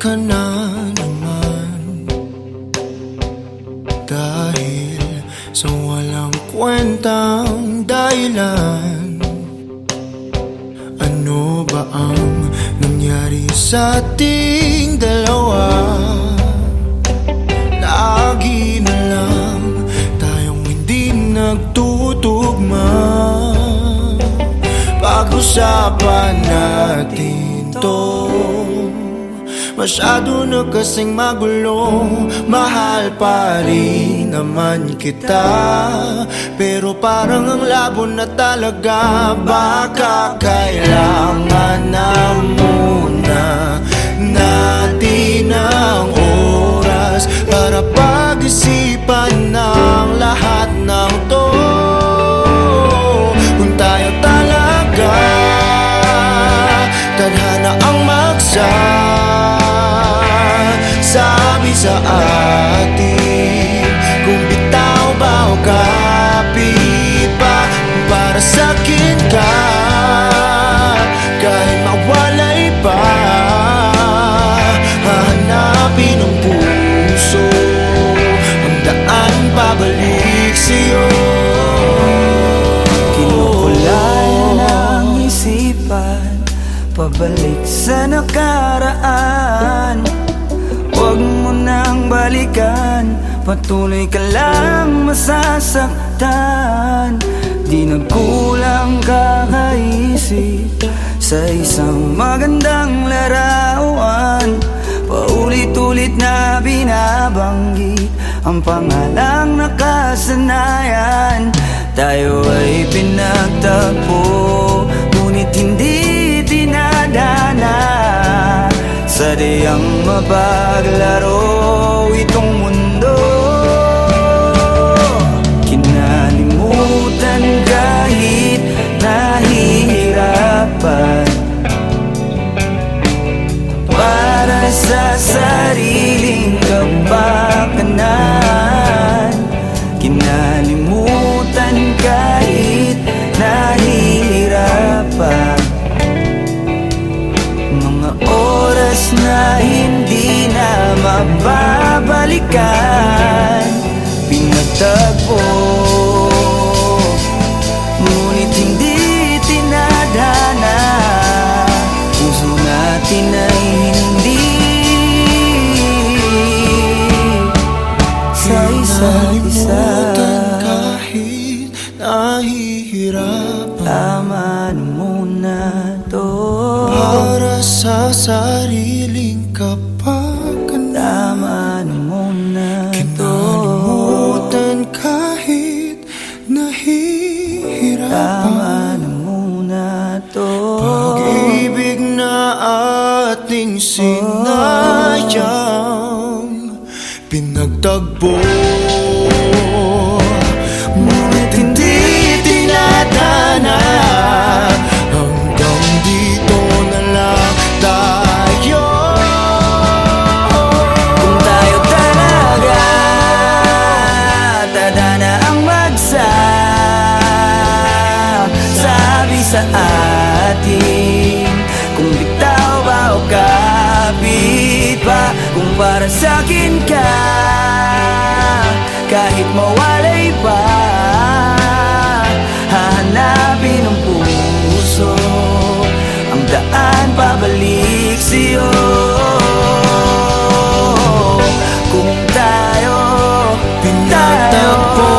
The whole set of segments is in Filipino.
ka na naman, dahil sa walang kwentang dahilan. Ano ba ang nangyari sa ating dalawa? Lagi na lang tayong hindi nagtutugma. Pag-usapan natin to, masyado na kasing magulo. Mahal pa rin naman kita, pero parang ang labo na talaga. Baka kailangan na muna natin ang oras para pag-isipan ng lahat ng to. Kung tayo talaga tadhana ang sabi sa atin, kung bitaw ba o kapit pa, para sa'kin ka, kahit mawalay pa. Hahanapin ng puso ang daan pabalik sa'yo. Kinukulayan ang isipan, pabalik sa nakaraan. Huwag mo nang balikan, patuloy ka lang masasaktan. Di nagkulang kakaisip sa isang magandang larawan. Paulit-ulit na binabanggit ang pangalang nakasanayan. Tayo ay pinagtagpo, ngunit hindi dinadana. Sadyang mapaglaro itong mundo. Kinalimutan kahit nahihirapan, para sa sariling kapakanan. Kinalimutan kahit nahihirapan, mga oras na hindi na mababalikan. Pinagtagpo, ngunit hindi tinadhana. Puso natin ay hindi sa isa't isa. Kahit nahihirapan, tama na muna to, para sa sariling kapakanan. tama na muna to, Kinalimutan kahit nahihirapan. tama na muna to. Pag-ibig na ating sinayang, pinagtagpo, ngunit hindi tinadhana. Hanggang dito na lang tayo. Kung tayo talaga tadhana ang sabi sa atin, kung bitaw ba o kapit pa, kung para sa'kin ka, kahit mawalay pa. Hahanapin ng puso ang daan pabalik sa'yo. Kung tayo Pinagtagpo,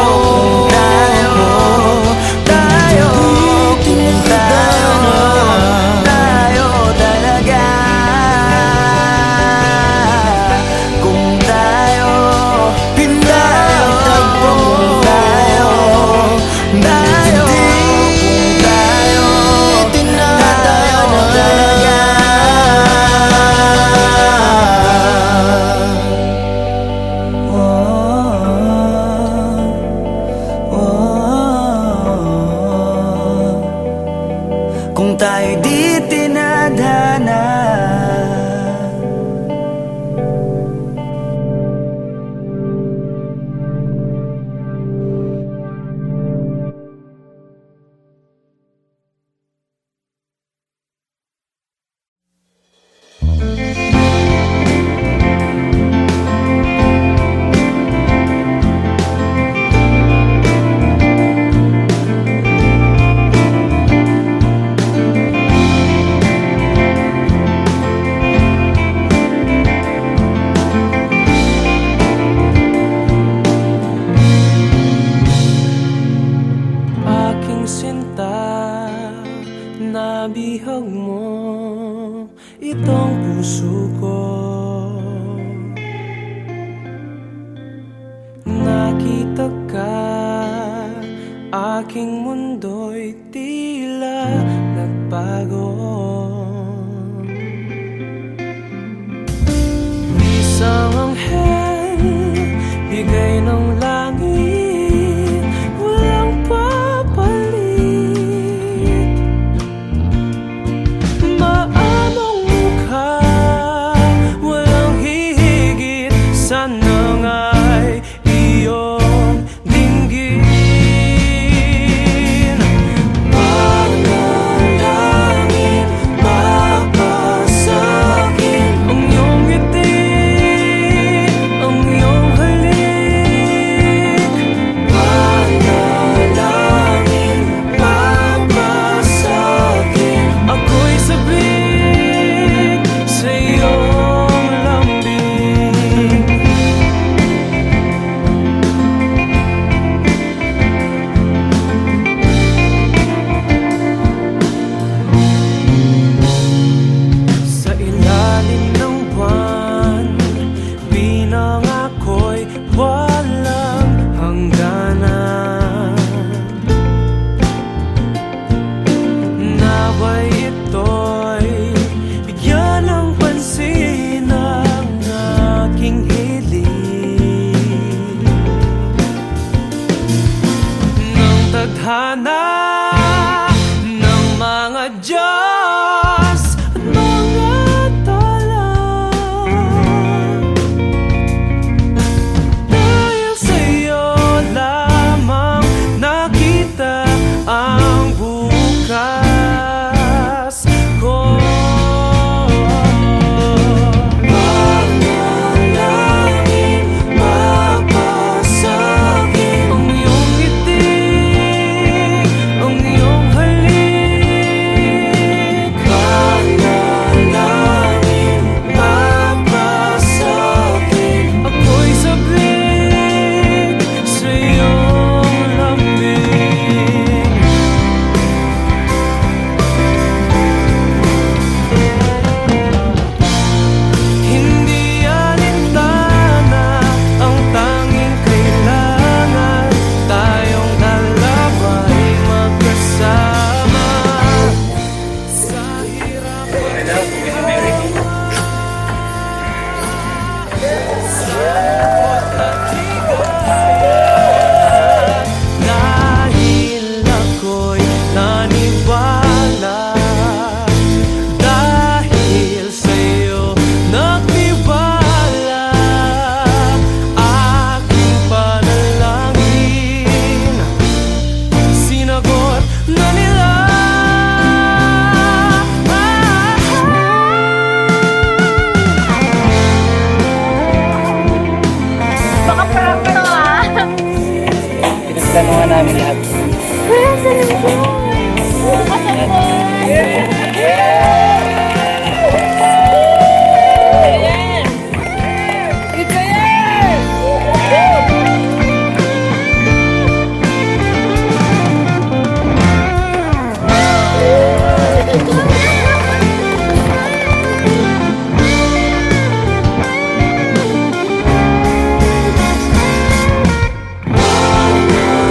itong puso ko. Nakita ka, aking mundo'y tila nagbago. Isang anghel, bigay ng langit, walang papalit. Maamong mukha, walang hihigit, sana nga'y iyong dinggin. Panalangin, mapasakit ang iyong ngiti, ang iyong halik. Panalangin, mapasakit, ako'y sabik sa iyong lambing. Sa ilalim ng buwan, binang ako'y walang hangganan. Nawa'y ito'y bigyan ng pansin ang aking hiling. Ng tadhana ng mga Diyos at mga tala, dahil sa'yo lamang nakita ang bukas ko. Panalangin, mapasakit ang iyong ngiti, ang iyong halik. Panalangin, mapasakit, ako'y sabik sa iyong lambing. Hindi alintana ang tanging kailangan, tayong dalawa'y magkasama sa hirap at dahil ako'y naniwala, dahil sa'yo nagtiwala, aking panalangin sinagot na nila. Baka prank to ah. Pinagtanungan namin lahat. Kuya, saan mo? Asan po? Ito yan!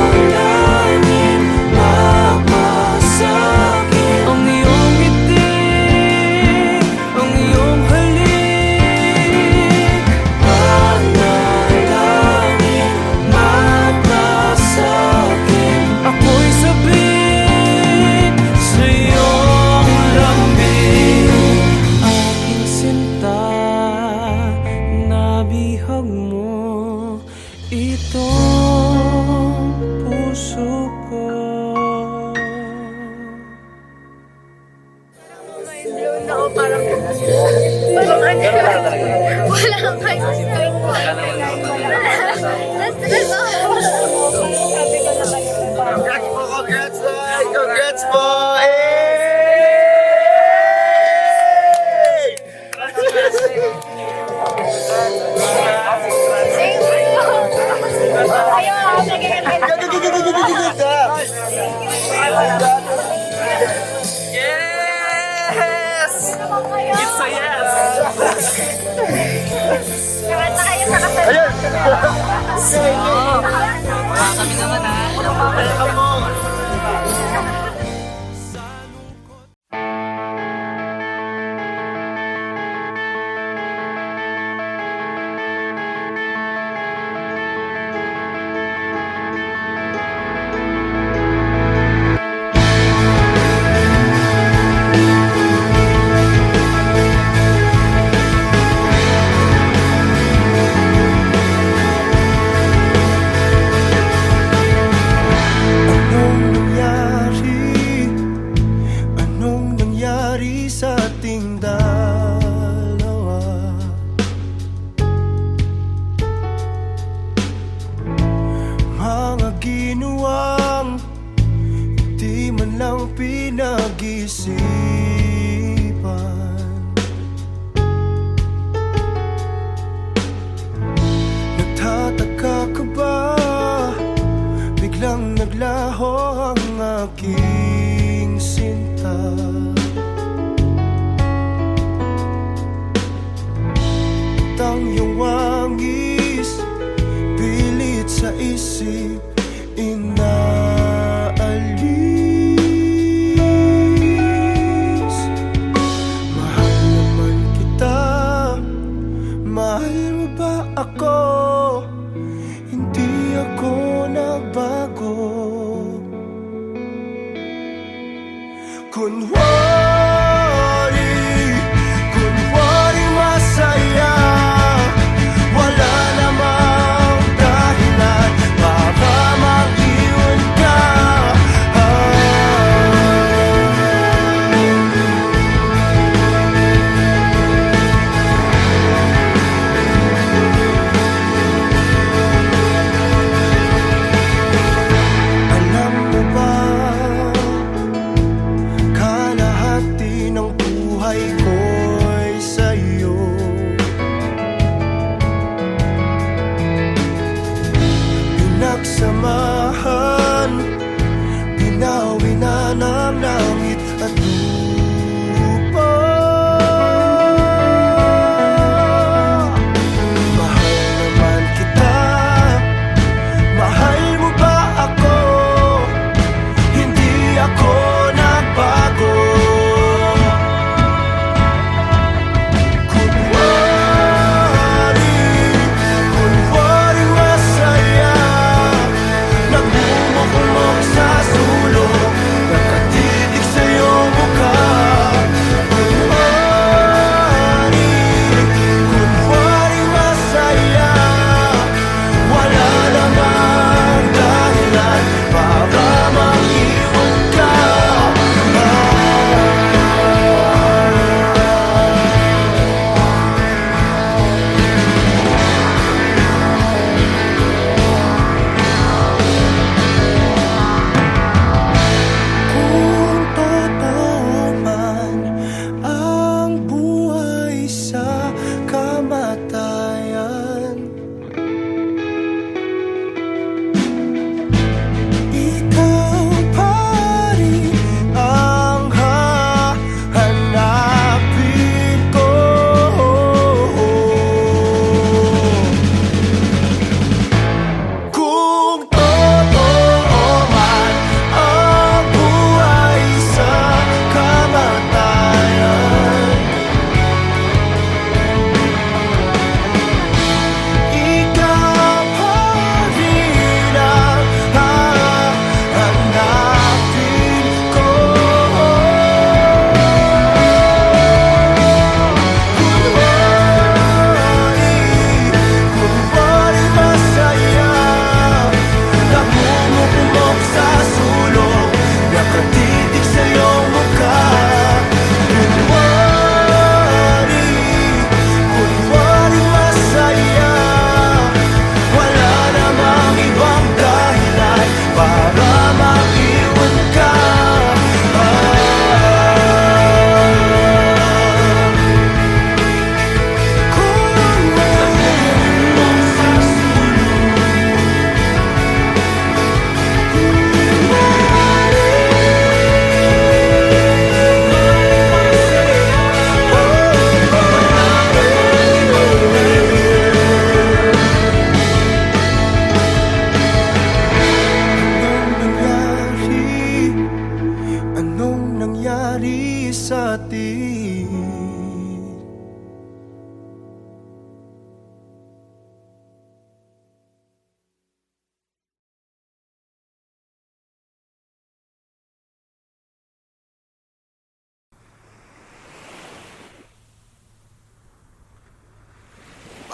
Panalangin, mapasakit Anong nangyari? Anong nangyari sa ating dalawa? Mga ginawang di man lang pinag-isipan. Nagtataka ka ba? Biglang naglaho ang aking sinta. Tang iyong wangis, pilit sa isip inaalis. Mahal naman kita, mahal mo ba ako? Hindi ako nagbago. Kunwari masaya, wala namang dahilan para mag-iwan ka. Alam mo ba, kalahati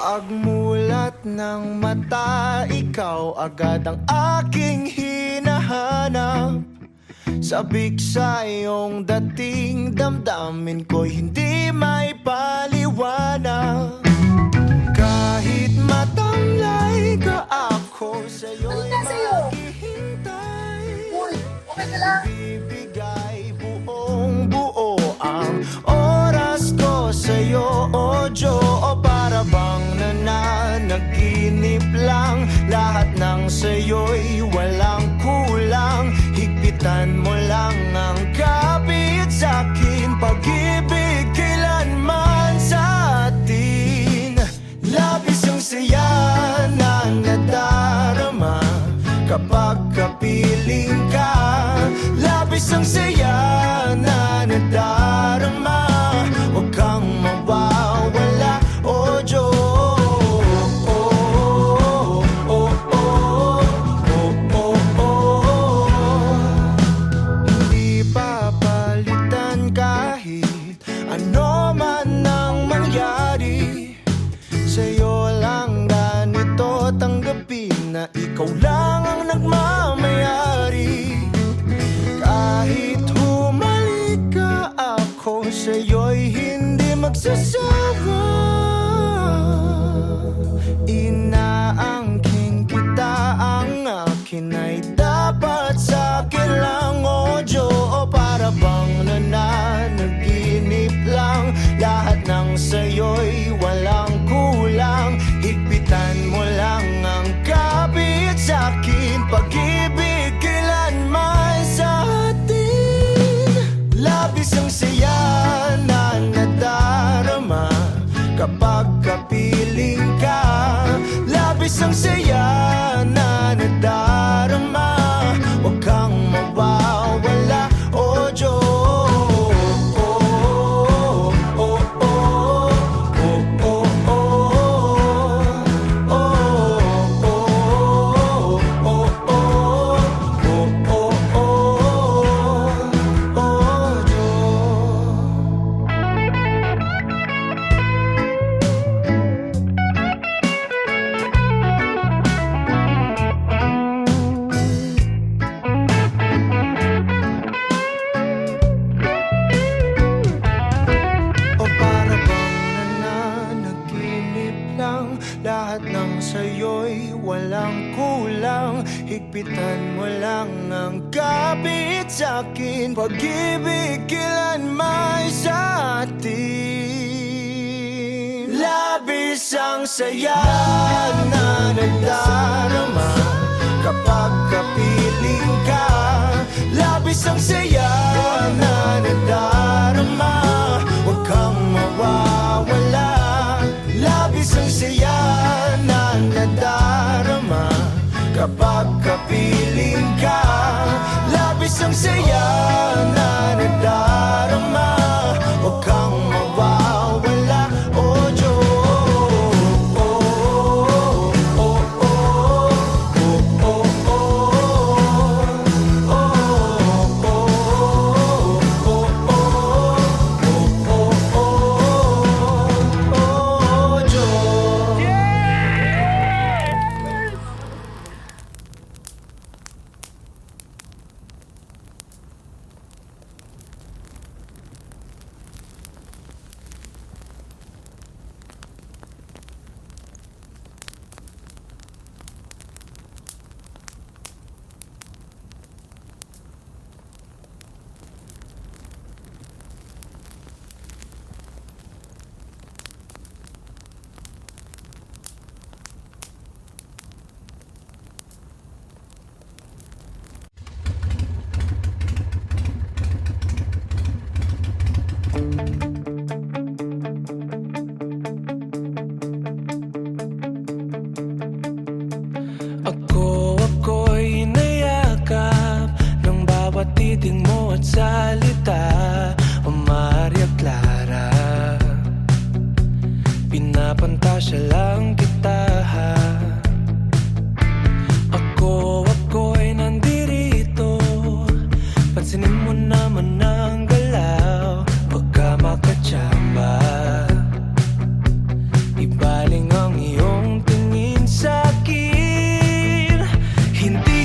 Pagmulat ng mata, ikaw agad ang aking hinahanap. Sabik sa iyong dating, damdamin ko'y hindi may paliwanag. Kahit matamlay ka, ako sa'yo'y maghihintay. Okay ka lang? Bibigay buong buo ang oras ko sa'yo, o Diyo. O para bang nananaginip lang, lahat ng sa'yo'y walang kulang. Higpitan mo lang ang kapit sa'kin, pag-ibig kailanman sa atin. Labis ang saya na nadarama kapag kapiling ka. Labis ang saya na nadarama, huwag kang mawawala, o Diyos. Hindi papalitan kahit ano man ang mangyari. Sa'yo lang ganito tanggapin na ikaw lang ang nagmamayari. Kahit humalik ka, ako sa'yo'y hindi magsasawa. Inaangkin kita, ang akin ay dapat sa'kin lang, o Diyo. O para bang nananaginip lang, lahat ng sa'yo'y walang kulang. Higpitan mo lang ang kapit sa'kin, pag-ibig kailanman sa atin. Labis ang saya na nadarama kapag kapiling ka. Labis ang saya na nadarama, huwag kang mawawala, o Diyos. O para bang nananaginip lang, lahat ng sa'yo'y walang kulang. Higpitan mo lang ang kapit sa'kin, pag-ibig kailanman sa atin. Labis ang saya na nadarama kapag kapiling ka. Labis ang saya na nadarama, huwag kang mawawala. Labis ang saya na nadarama kapag kapiling ka. Labis ang saya na nadarama, huwag kang mawawala, o Diyos.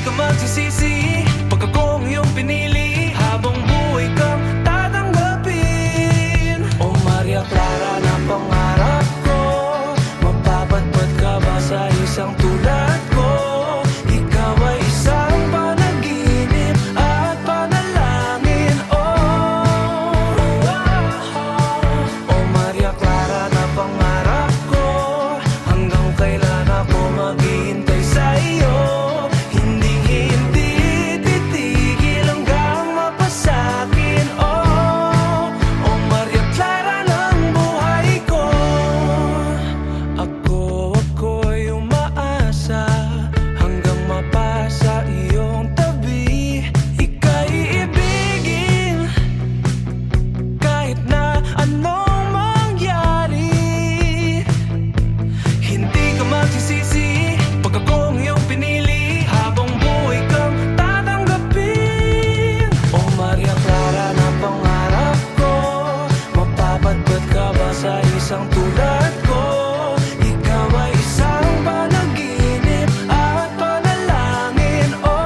ka magsisisi pag ako ang iyong pinili, habang buhay kang tatanggapin. O Maria Clara na pangarap ko, mapapatpat ka ba sa isang tulad ko? Ikaw ay isang panaginip at panalangin. O Maria Clara na pangarap ko, hanggang kailan ako maghihintay sa iyo? Hindi titigil hanggang mapasakin. O Maria Clara ng buhay ko. Ako'y umaasa hanggang mapasa iyong tabi. Ika'y ibigin kahit na anong mangyari. Hindi ka magsisisi pag ako ang iyong pinili, habang buhay kang tatanggapin. O Maria Clara na pangarap ko, mapapatpat ka ba sa isang tulad ko? Ikaw ay isang panaginip at panalangin. O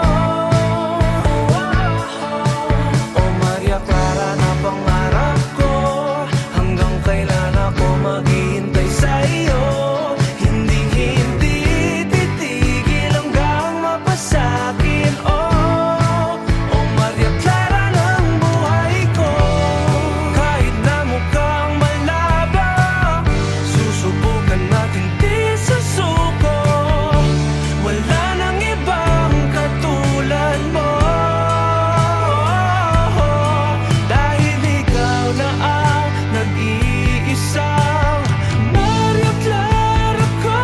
Maria Clara na pangarap ko, hanggang kailan ako maghihintay sa iyo? Hindi titigil hanggang mapasakin. O Maria Clara ng buhay ko. Kahit na mukhang malabo, susubukan natin di susuko. Wala nang ibang katulad mo, dahil ikaw na ang nag-iisang Maria Clara ko.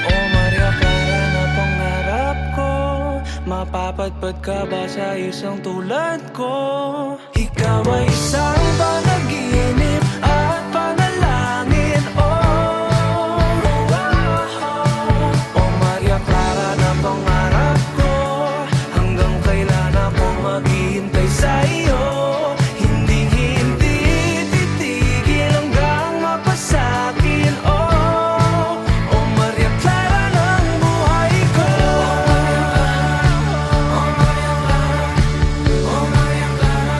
O Maria Clara na pangarap ko, mapapatpat ka ba sa isang tulad ko? Ikaw ay isang panaginip at panalangin. O Maria Clara na pangarap ko, hanggang kailan ako maghihintay sa iyo? Hindi titigil hanggang mapasakin. O Maria Clara ng buhay ko. O Maria Clara, o Maria Clara,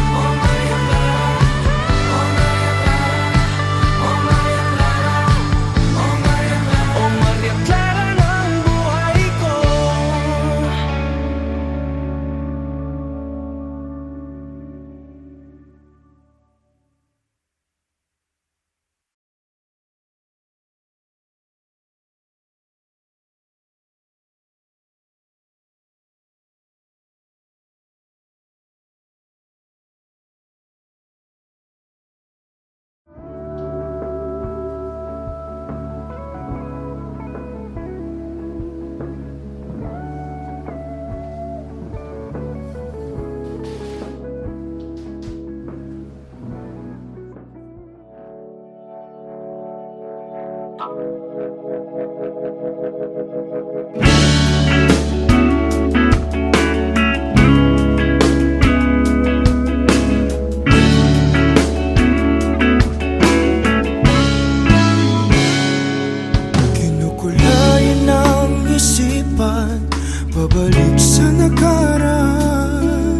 o Maria Clara, o Maria Clara, o Maria Clara, o Maria Clara, o Maria Clara ng buhay ko. Kinukulayan ng isipan, pabalik sa nakaraan.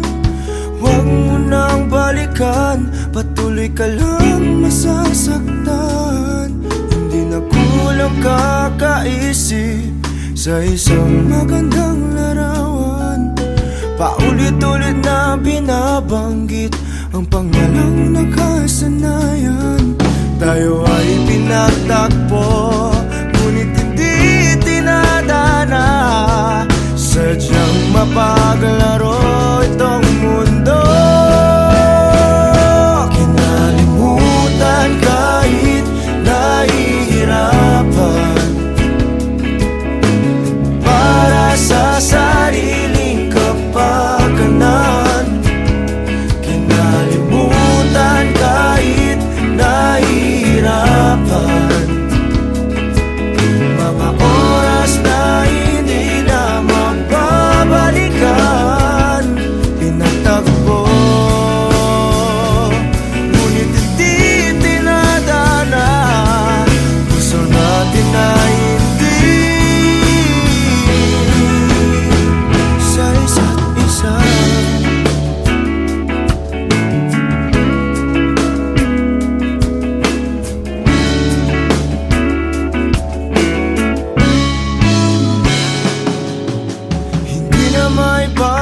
Huwag mo nang balikan, patuloy ka lang masasaktan. Hindi na kulang kakaisip sa isang magandang larawan. Paulit-ulit na binabanggit ang pangalang nakasanayan. Tayo ay pinagtagpo, ngunit hindi tinadana. Sadyang mapaglaro itong mundo. Kinalimutan kahit nahihirapan, para sa sariling kapakanan. Kinalimutan kahit nahihirapan, mga oras na hindi na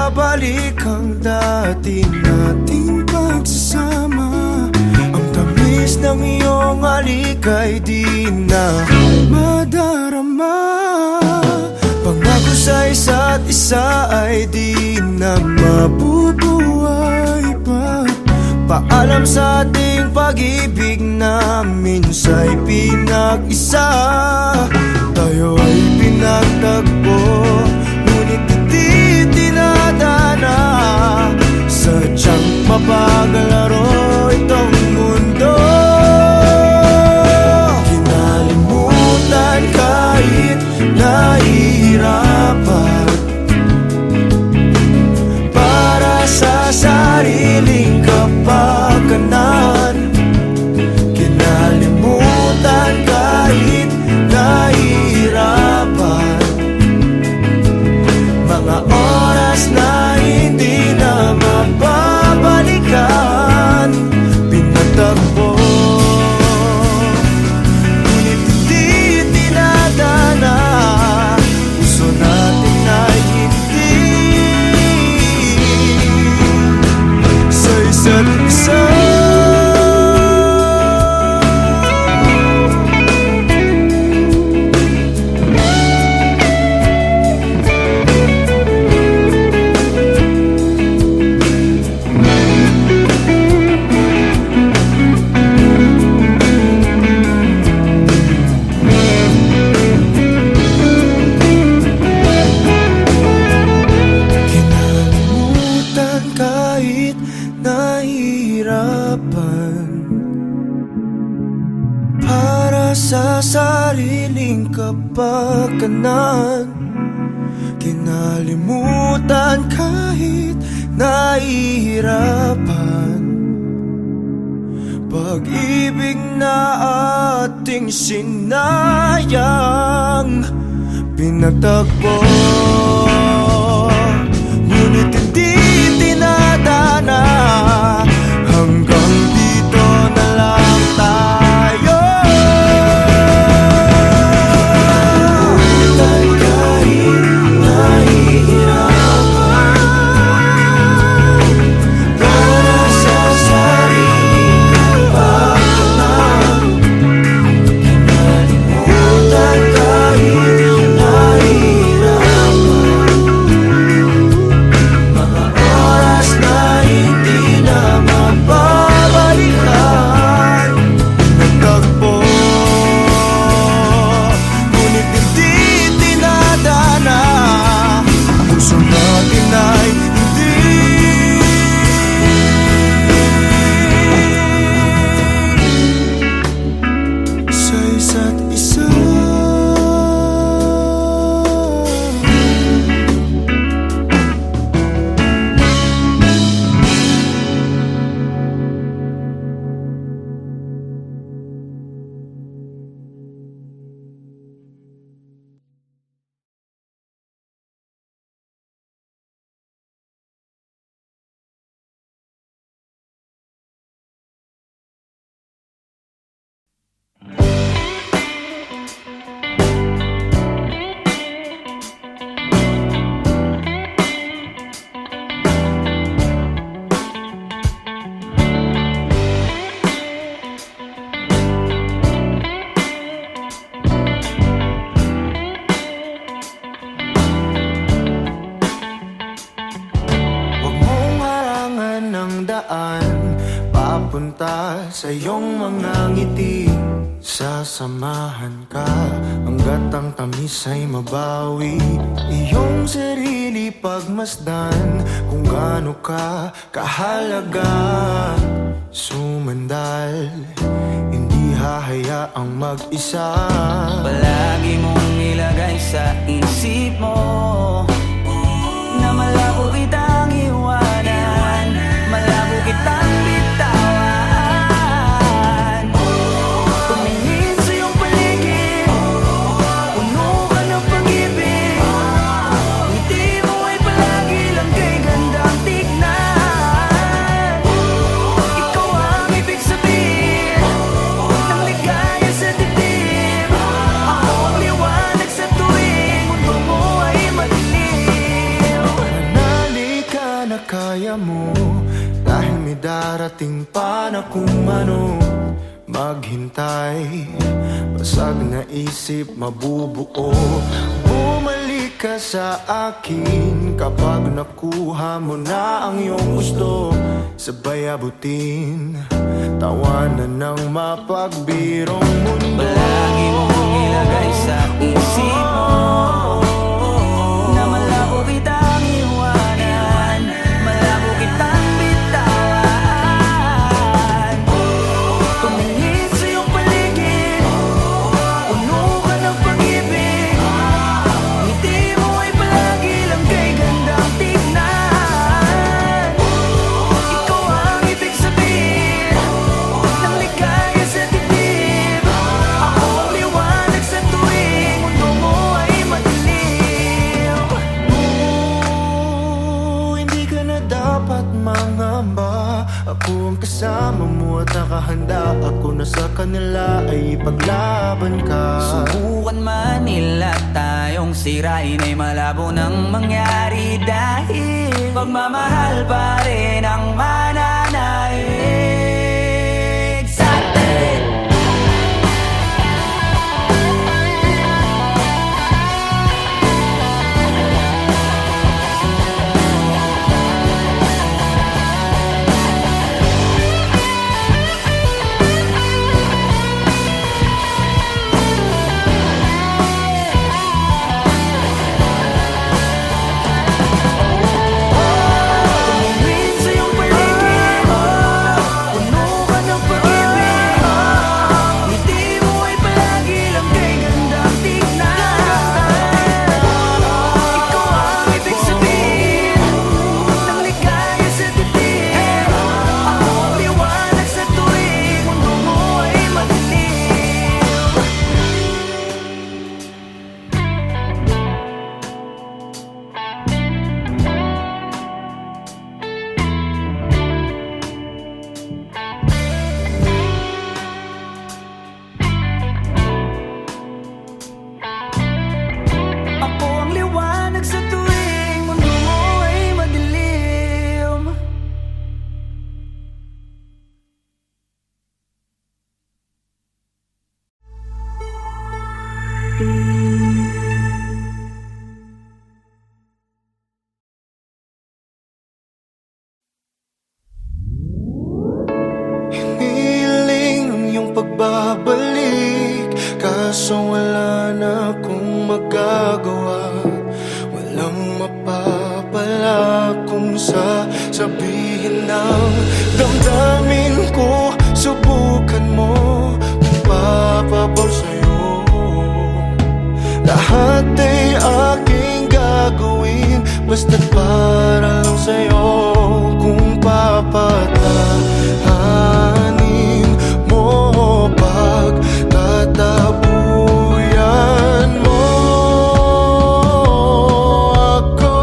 mababalik ang dati nating pagsasama. Ang tamis ng iyong halik ay di na madarama. Pangako sa isa't isa ay di na mabubuhay pa. Paalam sa ating pag-ibig na minsa'y pinag-isa. Tayo ay pinagtagpo, ngunit hindi tinadana. Sadyang mapaglaro itong mundo. Kinalimutan kahit nahihirapan, para sa sariling kapakanan. Kinalimutan kahit nahihirapan, mga oras na hindi na mababalikan. Pinatagpo, ngunit hindi tinadana. Puso natin ay hindi sa isa't isa. Kinalimutan kahit nahihirapan, para sa sariling kapakanan. Kinalimutan kahit nahihirapan, pag-ibig na ating sinayang. Pinagtagpo, ngunit hindi tinadana. Hanggang dito na lang tayo. Kahit nahihirapan, para sa sariling kapakanan. Kinalimutan kahit nahihirapan, mga oras na hindi na mababalikan. Nagtagpo, ngunit hindi tinadana. Puso natin ay hindi sa isa't isa. Huwag mong harangan ng daan papunta sa iyong mga ngiti. Sasamahan ka hanggat ang tamis ay mabawi. Iyong sarili pagmasdan kung gaano ka kahalaga. Sumandal, hindi hahayaang mag-isa. Palagi mong ilagay sa isip mo na malabo kitang iwanan, malabo kitang bitawan. Tumingin sa iyong paligid, puno ka ng pag-ibig. Ngiti mo ay palagi lang kay gandang tignan. Ikaw ang ibig sabihin ng ligaya sa dibdib. Ako ang liwanag sa tuwing mundo mo ay kaya mo. Dahil may darating pa na kung ano maghintay. Basag na isip mabubuo. Bumalik ka sa akin kapag nakuha mo na ang iyong gusto. Sabay abutin, tawanan ng mapagbirong mundo. Palagi mong ilagay sa isip mo na malabo kitang iwanan, malabo kitang bitawan. Tumingin sa iyong paligid, puno ka ng pag-ibig. Ngiti mo ay palagi lang kay gandang tignan. Ikaw ang ibig sabihin ng ligaya sa dibdib. Ako ang liwanag sa tuwing mundo mo ay madilim. Hindi ka na dapat mangamba. Ako ang kasama mo at nakahanda. Ako na sa kanila ay ipaglaban ka. Subukan man nila tayong sirain ay malabo nang mangyari. Dahil pagmamahal pa rin ang mananaig sa atin. Tumingin sa iyong paligid, puno ka ng pag-ibig. Ngiti mo ay palagi lang kay gandang tignan. Ikaw ang ibig sabihin ng ligaya sa dibdib. Ako ang liwanag sa tuwing mundo mo ay madilim. Ako ang liwanag sa tuwing mundo mo ay madilim. Hiniling ang iyong pagbabalik, kaso wala na akong magagawa. Walang mapapala kung sasabihin ng damdamin ko. Subukan mo kung papabor sa'yo. Lahat ay aking gagawin, basta't para lang sa'yo. Kung papatahanin mo, pagtatabuyan mo ako.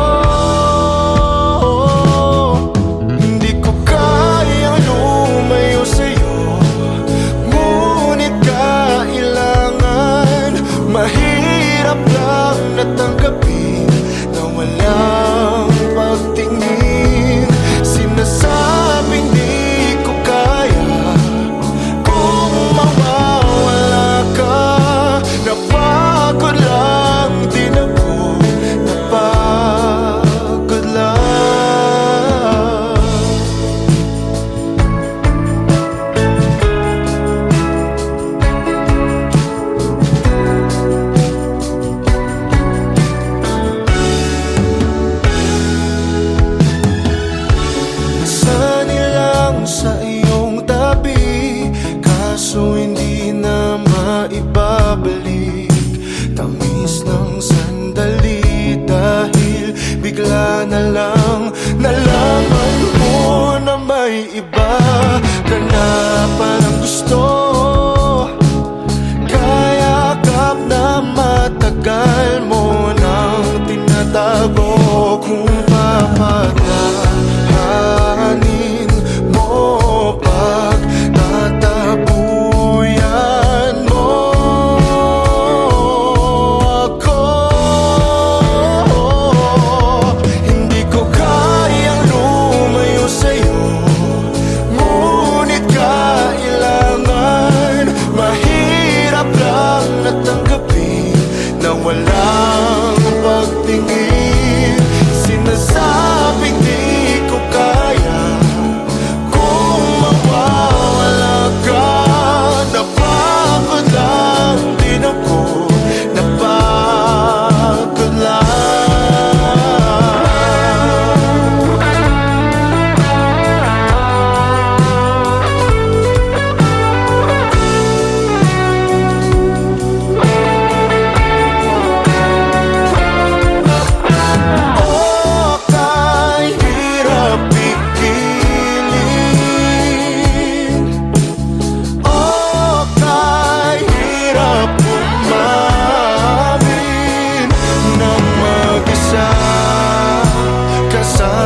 Hindi ko kayang lumayo sa'yo, ngunit kailangan. Mahirap lang natanggapin na walang pagtingin. Sinasabing di ko kaya kung mawawala ka. Napagod lang din ako, napagod lang. Sanilang sa iyong tabi, kaso hindi na maibabalik. Tamis ng sandali dahil bigla na lang nalaman mo na may iba ka na palang gusto. Kaya kap na matagal mo nang tinatago. Kung papatahanin mo, pagtatabuyan mo ako. Hindi ko kayang lumayo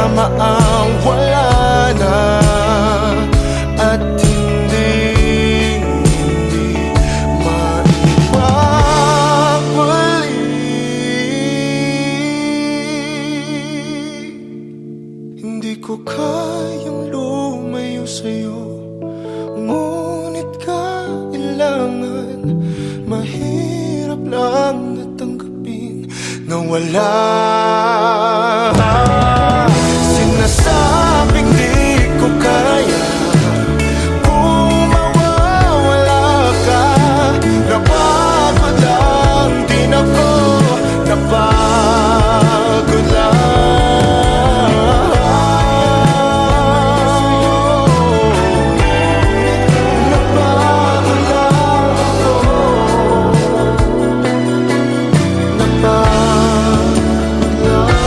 tama ang wala na at hindi maibabalik. Hindi ko kayang lumayo sa'yo, ngunit kailangan. Mahirap lang natanggapin na wala. Sinasabing di ko kaya kung mawawala ka. Napagod lang din ako, napagod lang. Napagod lang ako, napagod lang.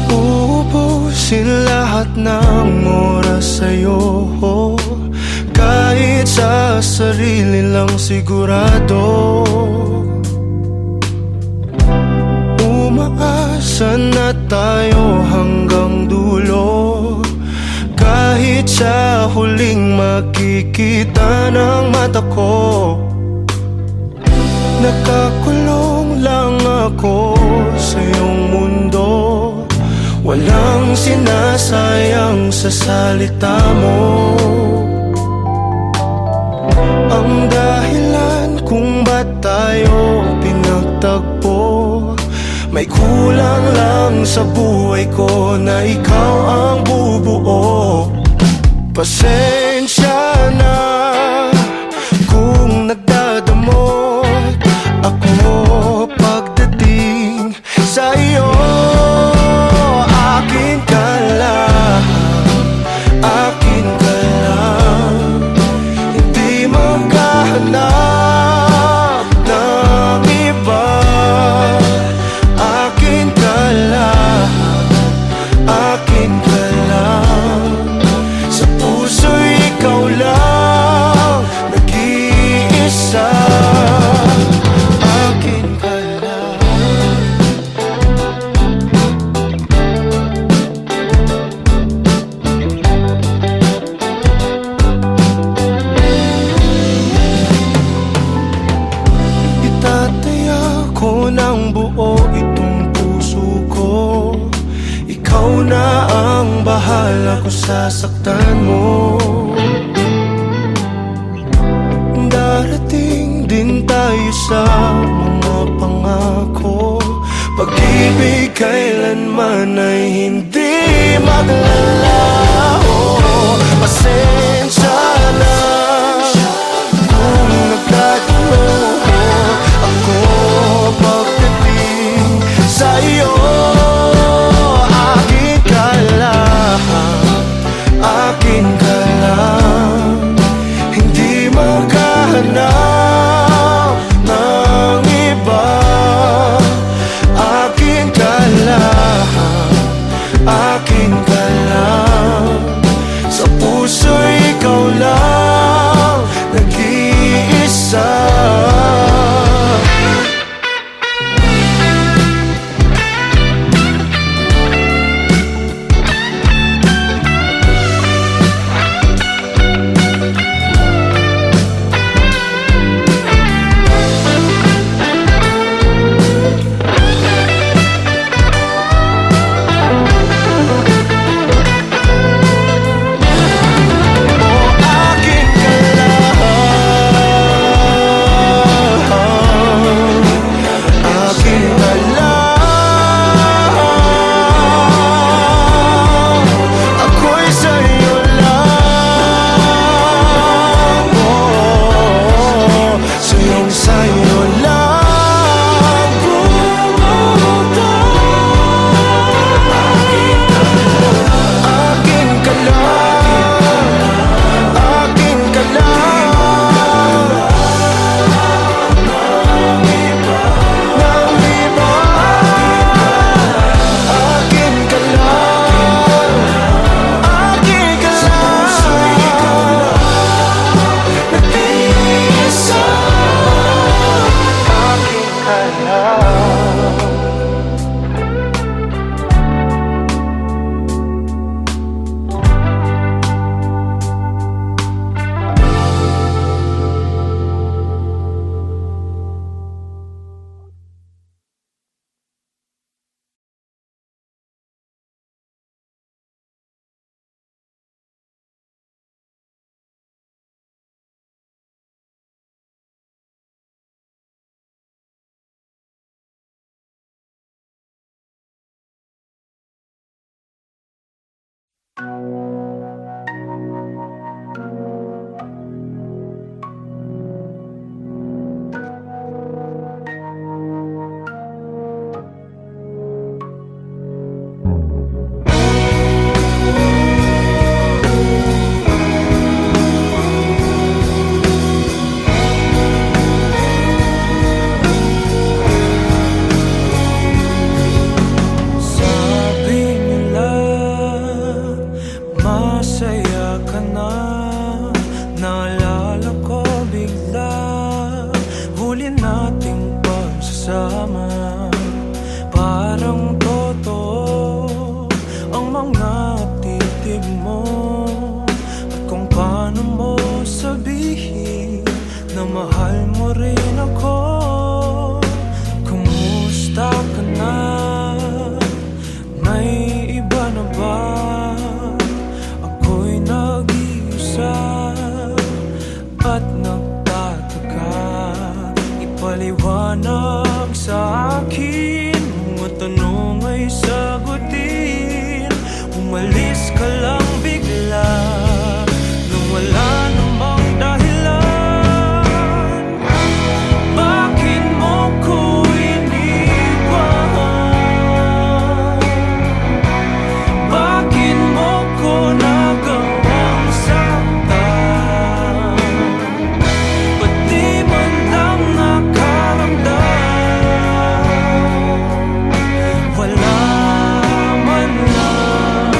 Uubusin lahat ng oras sa'yo, kahit sa sarili lang sigurado. Umaasa na tayo hanggang dulo, kahit sa huling makikita ng mata ko. Nakakulong lang ako sa iyong mundo, walang sinasayang sa salita mo. Ang dahilan kung ba't tayo pinagtagpo, may kulang lang sa buhay ko na ikaw ang bubuo. Pasensya na kung nagdadamot ako pagdating sa iyo. Akin ka lang, akin ka lang, hindi maghahanap ng iba. Akin ka lang, akin ka lang, sa puso'y ikaw lang nag-iisa. Akin ka lang. Itataya ko ng buo itong puso ko, ikaw na ang bahala kung sasaktan mo. Darating din tayo sa mga pangako, pag-ibig kailanman ay hindi maglalaho. Pasensya na kung nagkatalo ako pagdating sa iyo. Akin ka lang, akin ka lang, hindi maghahanap ng iba. Akin ka lang, akin ka lang, sa puso'y ikaw lang mga titig mo at kung paano mo sabihin na mahal mo rin ako. Kumusta ka na? May iba na ba? Ako'y nag-iisa at nagtataka. Ipaliwanag sa akin, mga tanong ay sagutin. Umalis ka lang bigla nang wala namang dahilan. Bakit mo ko iniwan? Bakit mo ko nagawang saktan? Ba't di man lang nakaramdam? Wala man lang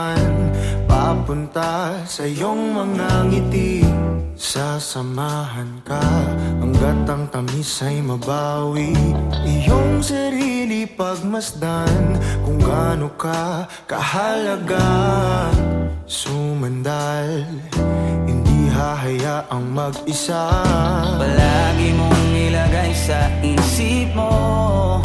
daan papunta sa iyong mga ngiti. Sasamahan ka hanggat ang tamis ay mabawi. Iyong sarili pagmasdan kung gaano ka kahalaga. Sumandal, hindi hahayaang mag-isa. Palagi mong ilagay sa isip mo